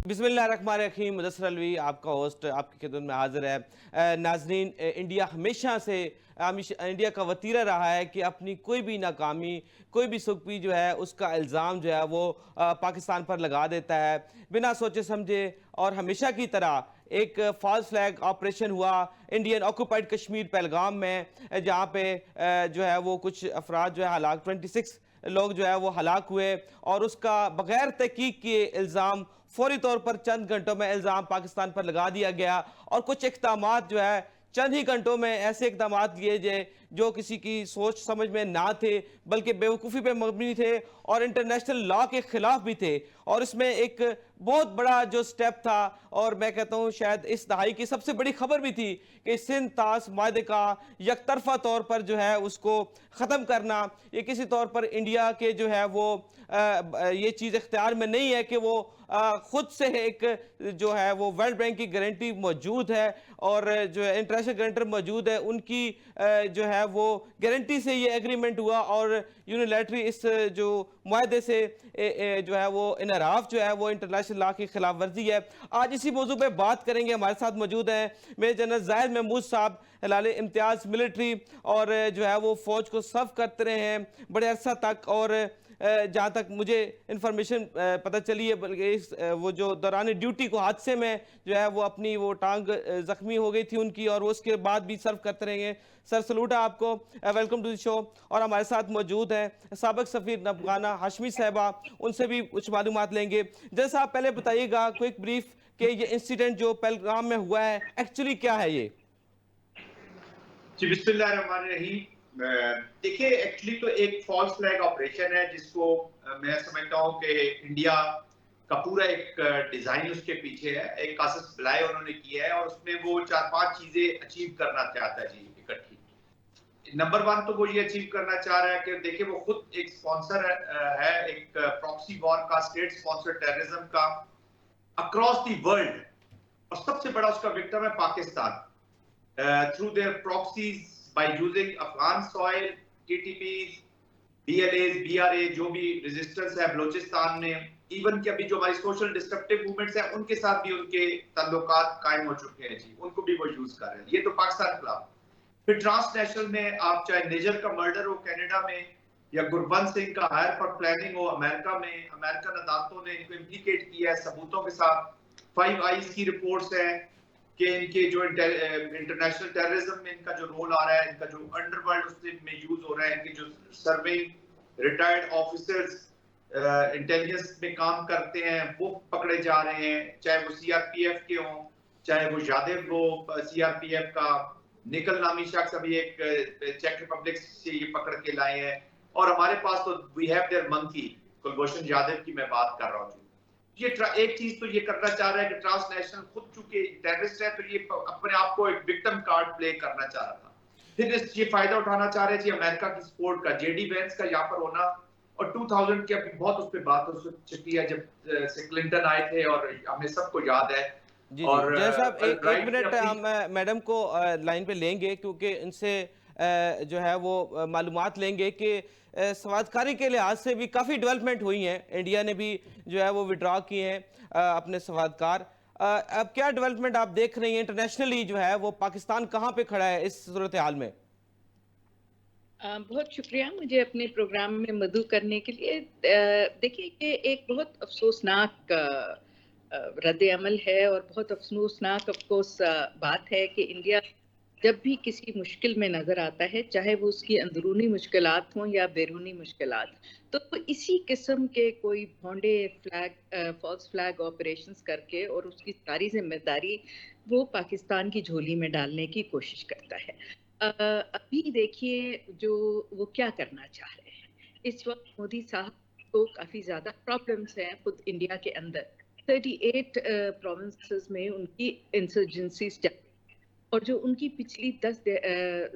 बिस्मिल्लाहिर्रहमानिर्रहीम। मुदस्सिर अलवी आपका होस्ट आपकी खिदमत में हाजिर है। नाजरीन, इंडिया हमेशा से इंडिया का वतीरा रहा है कि अपनी कोई भी नाकामी, कोई भी सुखपी जो है उसका इल्ज़ाम जो है वो पाकिस्तान पर लगा देता है बिना सोचे समझे। और हमेशा की तरह एक फॉल्स फ्लैग ऑपरेशन हुआ इंडियन ऑक्यूपाइड कश्मीर पहलगाम में, जहाँ पे जो है वो कुछ अफराद जो है हलाक 26 लोग जो है वो हलाक हुए। और उसका बगैर तहकीक किए इल्ज़ाम फौरी तौर पर चंद घंटों में इल्ज़ाम पाकिस्तान पर लगा दिया गया। और कुछ इक़दाम जो है चंद ही घंटों में ऐसे इक़दाम लिए गए जो किसी की सोच समझ में ना थे, बल्कि बेवकूफ़ी पे मबनी थे और इंटरनेशनल लॉ के ख़िलाफ़ भी थे। और इसमें एक बहुत बड़ा जो स्टेप था, और मैं कहता हूँ शायद इस दहाई की सबसे बड़ी खबर भी थी, कि सिंध ताश माहदे का यकतरफा तौर पर जो है उसको ख़त्म करना। ये किसी तौर पर इंडिया के जो है वो ये चीज़ इख्तियार में नहीं है कि वो खुद से एक जो है वो वर्ल्ड बैंक की गारंटी मौजूद है और जो है इंटरनेशनल गारंटर मौजूद है, उनकी जो है वो गारंटी से ये एग्रीमेंट हुआ। और यूनिलैटरी इस जो मुआहदे से जो है वो इनहराफ जो है वो इंटरनेशनल लॉ की खिलाफ वर्जी है। आज इसी मौजू पे बात करेंगे। हमारे साथ मौजूद हैं मेजर जनरल जाहिद महमूद साहब, हिलाल इम्तियाज़ मिलिट्री, और जो है वो फौज को सर्व करते रहे हैं बड़े अरसा तक। और जहाँ तक मुझे इंफॉर्मेशन पता चली है, बल्कि इस वो जो दौरान ड्यूटी को हादसे में जो है वो अपनी वो टांग जख्मी हो गई थी उनकी, और वो उसके बाद भी सर्व करते रहेंगे। सर सलूट है आपको, वेलकम टू द शो। और हमारे साथ मौजूद हैं साबिक सफ़ीर अफगाना हाशमी साहबा, उनसे भी कुछ मालूमात लेंगे। जैसा आप पहले बताइएगा क्विक ब्रीफ कि ये इंसिडेंट जो पहलगाम में हुआ है एक्चुअली क्या है ये? जी, बिस्मिल्लाहिर्रहमानिर्रहीम। देखिए, एक्चुअली तो एक फॉल्स फ्लैग ऑपरेशन है जिसको मैं समझता हूँ कि इंडिया का पूरा एक डिजाइन उसके पीछे है। एक कासस बिलाए उन्होंने किया है और उसमें वो 4-5 चीजें अचीव करना चाहता है जी इकट्ठी। नंबर 1 तो वो ये अचीव करना चाह रहा है कि देखिए वो खुद एक स्पॉन्सर है एक प्रॉक्सी वॉर का, स्टेट स्पॉन्सर टेररिज्म का अक्रॉस द वर्ल्ड, और सबसे बड़ा उसका विक्टिम है Pakistan. Through their proxies by using Afghan soil, TTPs, BLAs, BRA, जो भी रेजिस्टेंस है बलोचिस्तान में, इवन कि अभी जो हमारी सोशल डिस्ट्रक्टिव मूवमेंट्स हैं उनके साथ भी उनके ताल्लुकात कायम हो चुके हैं जी, उनको भी वो यूज कर रहे हैं। ये तो पाकिस्तान के खिलाफ। फिर ट्रांसनेशनल में आप चाहे निजर का मर्डर हो कनाडा में, या गुरबंद सिंह का हायर फॉर प्लानिंग हो अमेरिका में, अमेरिकन अदालतों ने इनको इम्प्लीकेट किया है सबूतों के साथ। 5 आईज की रिपोर्ट्स हैं कि इनके जो इंटरनेशनल टेररिज्म में इनका जो रोल आ रहा है, इनका जो अंडरवर्ल्ड उसमें यूज हो रहा है, इनके जो सर्विंग रिटायर्ड ऑफिसर्स इंटेलिजेंस में काम करते हैं वो पकड़े जा रहे हैं, चाहे वो सीआरपीएफ के हों, चाहे वो यादव वो सीआरपीएफ का निकल नामी शख्स अभी एक चेक रिपब्लिक से ये पकड़ के लाए हैं। और हमारे पास तो we have there monkey, Kulbhushan Yadav की मैं बात कर रहा हूँ। ये एक चीज तो ये करना चाह रहा है कि ट्रांसनेशनल खुद चूंकि टेररिस्ट है तो ये अपने आप को एक विक्टिम कार्ड प्ले करना चाह रहा था। फिर ये फायदा उठाना चाह रहे थे अमेरिका की सपोर्ट का, जेडी वेंस का यहाँ पर होना। और 2000 के अभी बहुत उस पर बात हो चुकी है जब से क्लिंटन आए थे, और हमें सबको याद है। जी जी, और जय साहब, एक राइट मिनट अपनी हम मैडम को लाइन पे लेंगे, क्योंकि इनसे जो है वो मालूमात लेंगे कि सवादकारी के लिहाज से भी काफ़ी डेवलपमेंट हुई हैं। इंडिया ने भी जो है वो विड्रॉ किए हैं अपने सवादकार। अब क्या डेवलपमेंट आप देख रही हैं इंटरनेशनली, जो है वो पाकिस्तान कहाँ पे खड़ा है इस सूरत हाल में? बहुत शुक्रिया मुझे अपने प्रोग्राम में मदऊ करने के लिए। देखिए, ये एक बहुत अफसोसनाक रद्द अमल है और बहुत अफसोसनाक अफकोर्स बात है कि इंडिया जब भी किसी मुश्किल में नज़र आता है, चाहे वो उसकी अंदरूनी मुश्किलात हों या बैरूनी मुश्किलात, तो इसी किस्म के कोई भोंडे फॉल्स फ्लैग ऑपरेशंस करके और उसकी सारी जिम्मेदारी वो पाकिस्तान की झोली में डालने की कोशिश करता है। अभी देखिए जो वो क्या करना चाह रहे हैं। इस वक्त मोदी साहब को काफ़ी ज़्यादा प्रॉब्लम्स हैं खुद इंडिया के अंदर। 38 प्रोविंसेस में उनकी इंसर्जेंसीज चल, और जो उनकी पिछली 10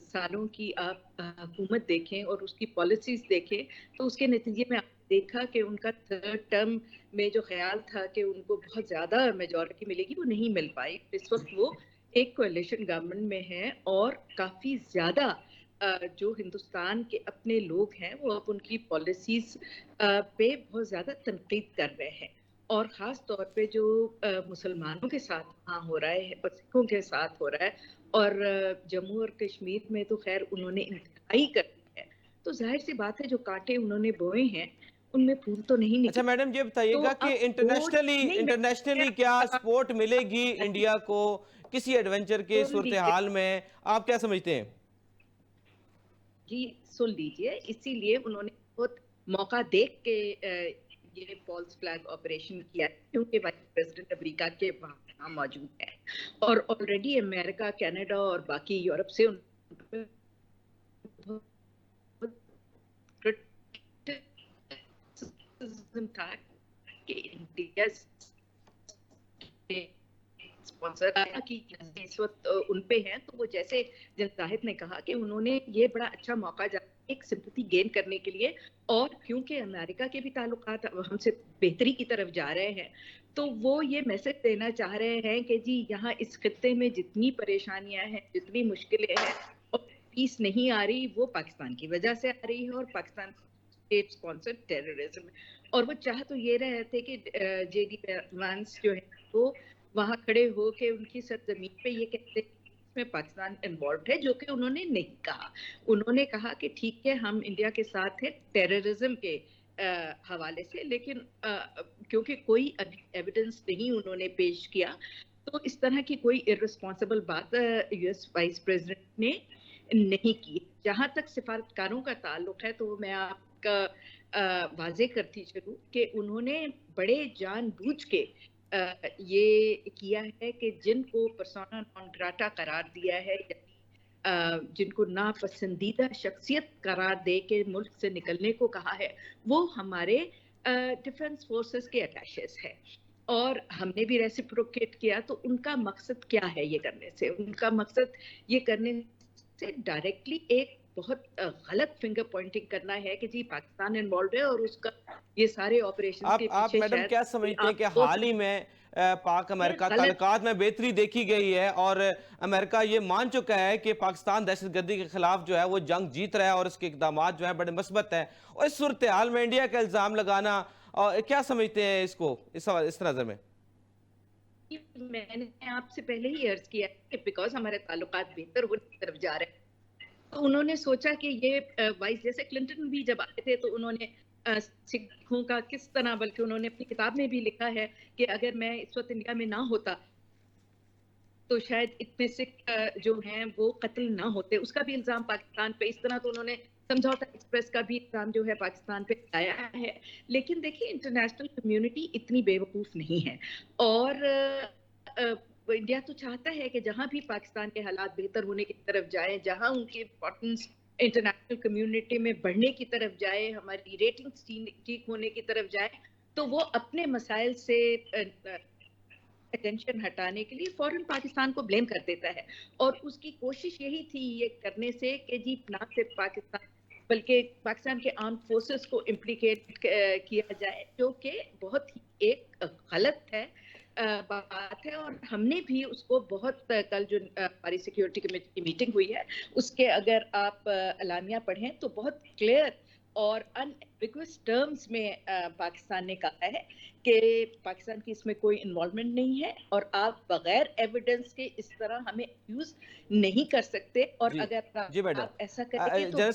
सालों की आप हुकूमत देखें और उसकी पॉलिसीज देखें, तो उसके नतीजे में आप देखा कि उनका थर्ड टर्म में जो ख्याल था कि उनको बहुत ज़्यादा मेजॉरिटी मिलेगी, वो नहीं मिल पाई। इस वक्त वो एक कोalition गवर्नमेंट में है और काफ़ी ज़्यादा जो हिंदुस्तान के अपने लोग हैं वो अब उनकी पॉलिसीज पे बहुत ज़्यादा तनकीद कर रहे हैं। और ख़ास तौर पे जो मुसलमानों के साथ वहाँ हो रहा है और सिखों के साथ हो रहा है, और जम्मू और कश्मीर में तो खैर उन्होंने इंतहाई कर दी है। तो ज़ाहिर-सी बात है जो कांटे उन्होंने बोए हैं, उनमें फूल तो नहीं अच्छा निकले। मैडम, ये तो बताइएगा कि अब वो इंटरनेशनली नहीं, इंटरनेशनली क्या सपोर्ट मिलेगी इंडिया को किसी एडवेंचर के सुन सूरत लीजिए हाल में? आप क्या समझते हैं? जी, सुन लीजिए, इसीलिए उन्होंने बहुत मौका देख के ये फॉल्स फ्लैग ऑपरेशन किया है, क्योंकि वाइस प्रेसिडेंट अमेरिका के वहाँ मौजूद है और ऑलरेडी अमेरिका, कनाडा और बाकी यूरोप से उन पे बहुत क्रिटिसिज्म था कि इंडिया स्पॉन्सर की इस वक्त उन पे हैं, तो वो जैसे जाहिद ने कहा कि उन्होंने ये बड़ा अच्छा मौका एक सिंपैथी गेन करने के लिए, और क्योंकि अमेरिका के भी ताल्लुकात हमसे बेहतरी की तरफ जा रहे हैं, तो वो ये मैसेज देना चाह रहे हैं कि जी यहाँ इस खित्ते में जितनी परेशानियां हैं, जितनी मुश्किलें हैं और पीस नहीं आ रही, वो पाकिस्तान की वजह से आ रही है और पाकिस्तान स्टेट स्पॉन्सर्ड टेररिज्म। और वो चाह तो ये रहे थे कि जेडी वांस जो है वो वहां खड़े हो के उनकी सरजमीन पे ये कहते हैं इसमें पाकिस्तान इन्वॉल्व है, जो कि उन्होंने नहीं कहा। उन्होंने कहा कि ठीक है हम इंडिया के साथ हैं टेररिज्म के हवाले से, लेकिन क्योंकि कोई अभी एविडेंस नहीं उन्होंने पेश किया, तो इस तरह की कोई इररिस्पॉन्सिबल बात यूएस वाइस प्रेसिडेंट ने नहीं की। जहां तक सिफारतकारों का ताल्लुक है, तो मैं आपका वाजे करती चलूं कि उन्होंने बड़े जानबूझ के ये किया है कि जिनको पर्सोना नॉन ग्राटा करार दिया है, जिनको नापसंदीदा शख्सियत करार दे के मुल्क से निकलने को कहा है, वो हमारे डिफेंस फोर्सेस के अटैचेस है। और हमने भी रेसिप्रोकेट किया। तो उनका मकसद क्या है ये करने से? उनका मकसद ये करने से डायरेक्टली एक बहुत गलत फिंगर पॉइंटिंग करना है कि जी पाकिस्तान इन्वॉल्व है और उसका ये सारे ऑपरेशंस के आप पीछे मैडम क्या समझते हैं कि आपको हाल ही में पाक ये अमेरिका गलत ताल्लुकात में बेहतरी देखी गई है और अमेरिका ये मान चुका है कि पाकिस्तान दहशतगर्दी के खिलाफ जो है वो जंग जीत रहा है और उसके इकदाम जो है बड़े मस्बत हैं, और इस सूरत हाल में इंडिया का इल्ज़ाम लगाना, और क्या समझते हैं इसको, इस नज़र में? मैंने आपसे पहले ही अर्ज किया कि बिकॉज हमारे ताल्लुकात बेहतर होने की तरफ जा रहे हैं, तो उन्होंने सोचा कि ये वाइस, जैसे क्लिंटन भी जब आए थे तो उन्होंने सिखों का किस तरह, बल्कि उन्होंने अपनी किताब में भी लिखा है कि अगर मैं इस वक्त इंडिया में ना होता तो शायद इतने सिख जो हैं वो कत्ल ना होते। उसका भी इल्जाम पाकिस्तान पे, इस तरह तो उन्होंने समझौता एक्सप्रेस का भी इल्जाम जो है पाकिस्तान पे लगाया है। लेकिन देखिए इंटरनेशनल कम्युनिटी इतनी बेवकूफ नहीं है, और इंडिया तो चाहता है कि जहां भी पाकिस्तान के हालात बेहतर होने की तरफ जाए, जहां उनकी इम्पोर्टेंस इंटरनेशनल कम्युनिटी में बढ़ने की तरफ जाए, हमारी रेटिंग्स ठीक होने की तरफ जाए, तो वो अपने मसाइल से अटेंशन हटाने के लिए फौरन पाकिस्तान को ब्लेम कर देता है। और उसकी कोशिश यही थी ये करने से कि जी ना सिर्फ पाकिस्तान बल्कि पाकिस्तान के आर्म फोर्सेस को इम्प्लीकेट किया जाए, जो कि बहुत ही एक गलत है बात है। और हमने भी उसको बहुत कल जो हमारी सिक्योरिटी कमेटी की मीटिंग हुई है उसके अगर आप अलामिया पढ़ें तो बहुत क्लियर और अनएम्बिगुअस टर्म्स में पाकिस्तान ने कहा है कि पाकिस्तान की इसमें कोई इन्वॉल्वमेंट नहीं है और आप बगैर एविडेंस के इस तरह हमें एक्यूज नहीं कर सकते। और अगर जी मैडम, आप ऐसा करेंगे तो जनरल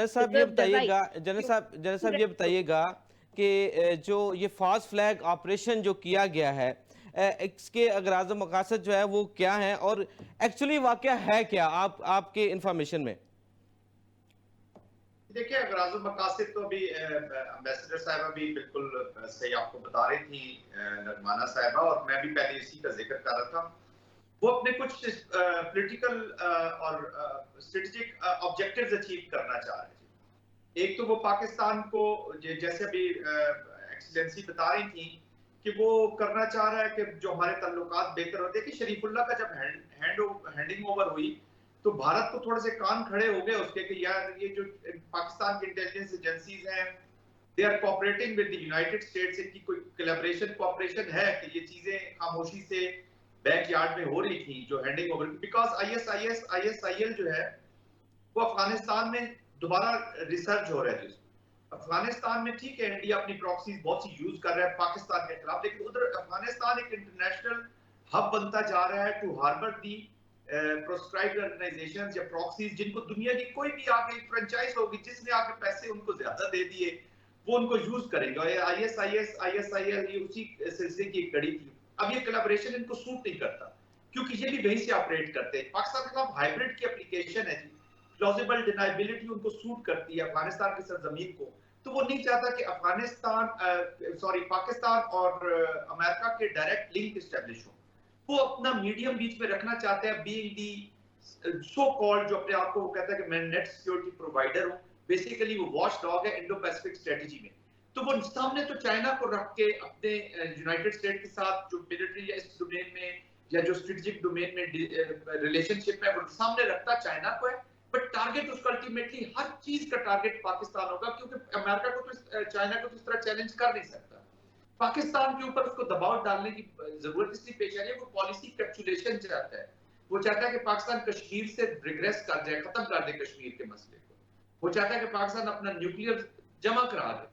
साहब ये बताइएगा, जनरल साहब ये बताइएगा कि जो ये फॉल्स फ्लैग ऑपरेशन जो किया गया है, इसके अगराज़ मकासद जो है वो क्या है और एक्चुअली वाकया है क्या आपके इंफॉर्मेशन में? देखिए अगराज़ मकासद तो अभी एम्बेसडर साहिबा भी बिल्कुल सही आपको बता रही थी, नगमाना साहिबा, और मैं भी पहले इसी का जिक्र कर रहा था। वो अपने कुछ पॉलिटिकल और स्ट्रेटेजिक ऑब्जेक्टिव्स अचीव करना चाह रहे थे। एक तो वो पाकिस्तान को जैसे अभी एक्सीलेंसी बता रही थी कि वो करना चाह रहा है कि जो हमारे ताल्लुकात बेहतर हो। देखिए शरीफुल्लाह का जब हैंडिंग ओवर हुई तो भारत को थोड़े से कान खड़े हो गए उसके कि यार ये जो पाकिस्तान की इंटेलिजेंस एजेंसीज हैं they are cooperating with the United States, इनकी कोई कोलैबोरेशन कोऑपरेशन है कि ये चीजें खामोशी से बैकयार्ड में हो रही थी जो हैंडिंग ओवर, बिकॉज आईएसआईएल जो है वो अफगानिस्तान में दोबारा रिसर्च हो रहे थे। अफगानिस्तान में ठीक है इंडिया अपनी प्रॉक्सीज बहुत सी यूज कर रहा है पाकिस्तान के खिलाफ, लेकिन उधर अफगानिस्तान एक इंटरनेशनल हब बनता जा रहा है to harbour the proscribed organisations या प्रॉक्सीज, जिनको दुनिया की कोई भी आगे फ्रेंचाइज होगी जिसने आगे पैसे उनको ज्यादा दे दिए वो उनको यूज करेगा। ISIS ये उसी सिलसिले की एक कड़ी थी। अब ये कोलैबोरेशन इनको सूट नहीं करता क्योंकि ये भी वहीं से ऑपरेट करते हैं। पाकिस्तान के खिलाफ हाइब्रिड की एप्लीकेशन है जी, प्लॉजिबल डिनाइबिलिटी उनको सूट करती है अफगानिस्तान की सरजमीन को, तो वो नहीं चाहता कि पाकिस्तान और अमेरिका के डायरेक्ट लिंक एस्टेब्लिश हो। वो अपना मीडियम बीच में रखना चाहते हैं, बीइंग दी सो कॉल्ड, जो अपने आप को वो कहता है कि मैं नेट सिक्योरिटी प्रोवाइडर हूं, बेसिकली वो वॉच डॉग है इंडो पैसिफिक स्ट्रेटजी में। तो वो सामने तो चाइना को रख के अपने यूनाइटेड स्टेट के साथ जो मिलिट्री या इस डोमेन में या जो स्ट्रेटेजिक डोमेन में रिलेशनशिप है वो सामने रखता चाइना को है, बट टारगेट उसका अल्टीमेटली हर चीज का टारगेट पाकिस्तान होगा, क्योंकि अमेरिका को तो चाइना को तो इस तरह चैलेंज कर नहीं सकता। पाकिस्तान के ऊपर उसको दबाव डालने की जरूरत इसलिए पेश आ रही है, वो पॉलिसी कैप्सुलेशन चाहता है। वो चाहता है कि पाकिस्तान कश्मीर से रिग्रेस कर जाए, खत्म कर दे कश्मीर के मसले को। वो चाहता है कि पाकिस्तान अपना न्यूक्लियर जमा करा दे,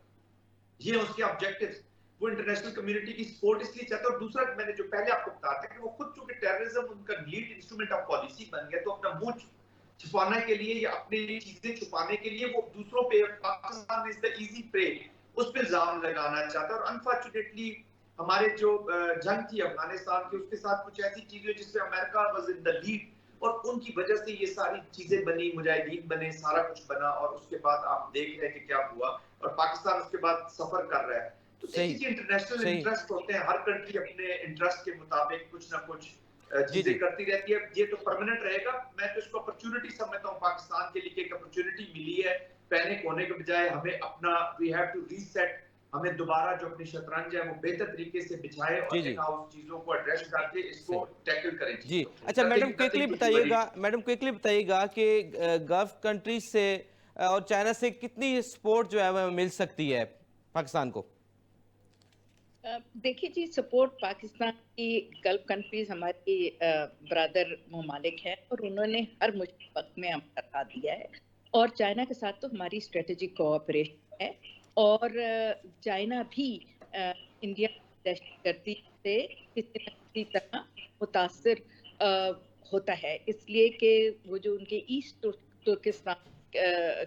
ये उसके ऑब्जेक्टिव्स। वो इंटरनेशनल कम्युनिटी की सपोर्ट इसलिए चाहता है। और दूसरा, मैंने जो पहले आपको बताया था कि वो खुद चूंकि टेररिज्म उनका लीड इंस्ट्रूमेंट ऑफ पॉलिसी बन गया, तो अपना मुंह छुपाने के लिए या अपनी चीजें छुपाने के लिए वो दूसरों पे, Pakistan is the easy prey, उस पे इल्जाम लगाना चाहता है। और अनफॉर्चुनेटली हमारे जो जंग थी अफगानिस्तान की, उसके साथ कुछ ऐसी चीजें जिसमें America was in the lead, और उनकी वजह से ये सारी चीजें बनी, मुजाहिदीन बने, सारा कुछ बना, और उसके बाद आप देख रहे हैं कि क्या हुआ, और पाकिस्तान उसके बाद सफर कर रहा है। तो देखिए इंटरनेशनल इंटरेस्ट होते हैं, हर कंट्री अपने इंटरेस्ट के मुताबिक कुछ ना कुछ चीजें करती रहती है। ये तो परमानेंट रहेगा। मैं तो इसको अपॉर्चुनिटी समझता हूँ पाकिस्तान के लिए, एक अपॉर्चुनिटी मिली है। पैनिक होने के बजाय हमें अपना वी हैव टू रीसेट, हमें दोबारा जो अपनी शतरंज है वो बेहतर तरीके से बिछाए और उस चीजों को एड्रेस करके इसको टैकल करें। जी अच्छा मैडम क्विकली बताइएगा कि गल्फ कंट्रीज से और चाइना से कितनी सपोर्ट जो है वो मिल सकती है पाकिस्तान को? देखिए जी, सपोर्ट पाकिस्तान की गल्फ कंट्रीज हमारी ब्रदर ममालिक है और उन्होंने हर मुश्किल वक्त में हमारा साथ दिया है। और चाइना के साथ तो हमारी स्ट्रेटेजिक कोऑपरेशन है, और चाइना भी इंडिया दहशतगर्दी से किसी न किसी तरह मुतासिर होता है, इसलिए कि वो जो उनके ईस्ट तुर्किस्तान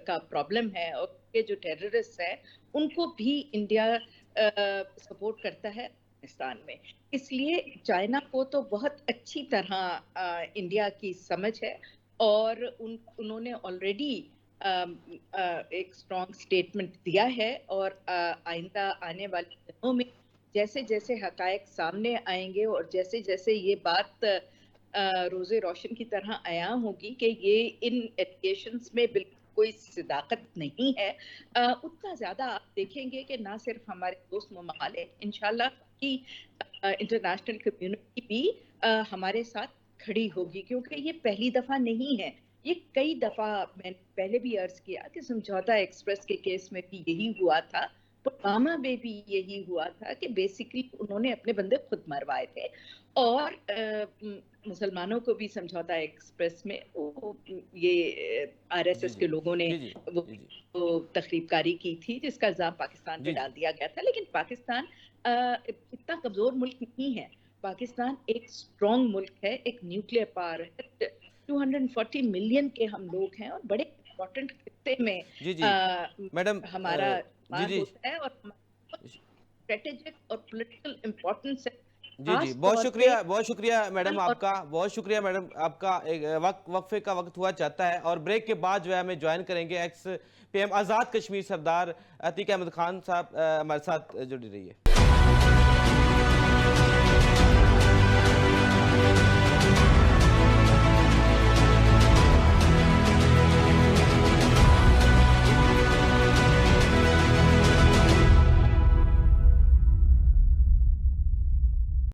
का प्रॉब्लम है और के जो टेररिस्ट हैं उनको भी इंडिया सपोर्ट करता है अफगानिस्तान में। इसलिए चाइना को तो बहुत अच्छी तरह इंडिया की समझ है, और उन्होंने ऑलरेडी एक स्ट्रॉन्ग स्टेटमेंट दिया है। और आइंदा आने वाले दिनों में जैसे जैसे हकायक सामने आएंगे और जैसे जैसे ये बात रोज़े रोशन की तरह आया होगी कि ये इन एलिगेशंस में बिल्कुल कोई सदाकत नहीं है, उतना ज़्यादा आप देखेंगे कि ना सिर्फ हमारे दोस्त ममालिक, इंशाल्लाह कि इंटरनेशनल कम्युनिटी भी हमारे साथ खड़ी होगी, क्योंकि ये पहली दफ़ा नहीं है। ये कई दफ़ा मैंने पहले भी अर्ज किया कि समझौता एक्सप्रेस के केस में भी यही हुआ था, पुलवामा में भी यही हुआ था कि बेसिकली उन्होंने अपने बंदे खुद मरवाए थे। और मुसलमानों को भी समझौता एक्सप्रेस में ये आरएसएस के लोगों ने वो तखरीबकारी की थी, जिसका इल्जाम पाकिस्तान पे डाल दिया गया था। लेकिन पाकिस्तान इतना कमजोर मुल्क नहीं है, पाकिस्तान एक स्ट्रॉन्ग मुल्क है, एक न्यूक्लियर पावर है, 240 मिलियन के हम लोग हैं, और बड़े इम्पोर्टेंट खित्ते में मैडम हमारा होता है, और स्ट्रेटेजिक और पॉलिटिकल इम्पोर्टेंस है। जी बहुत शुक्रिया मैडम आपका, बहुत शुक्रिया मैडम आपका। एक वक्फे का वक्त हुआ चाहता है, और ब्रेक के बाद जो है हमें ज्वाइन करेंगे एक्स PM आज़ाद कश्मीर सरदार अतीक अहमद खान साहब हमारे साथ जुड़ी रही है।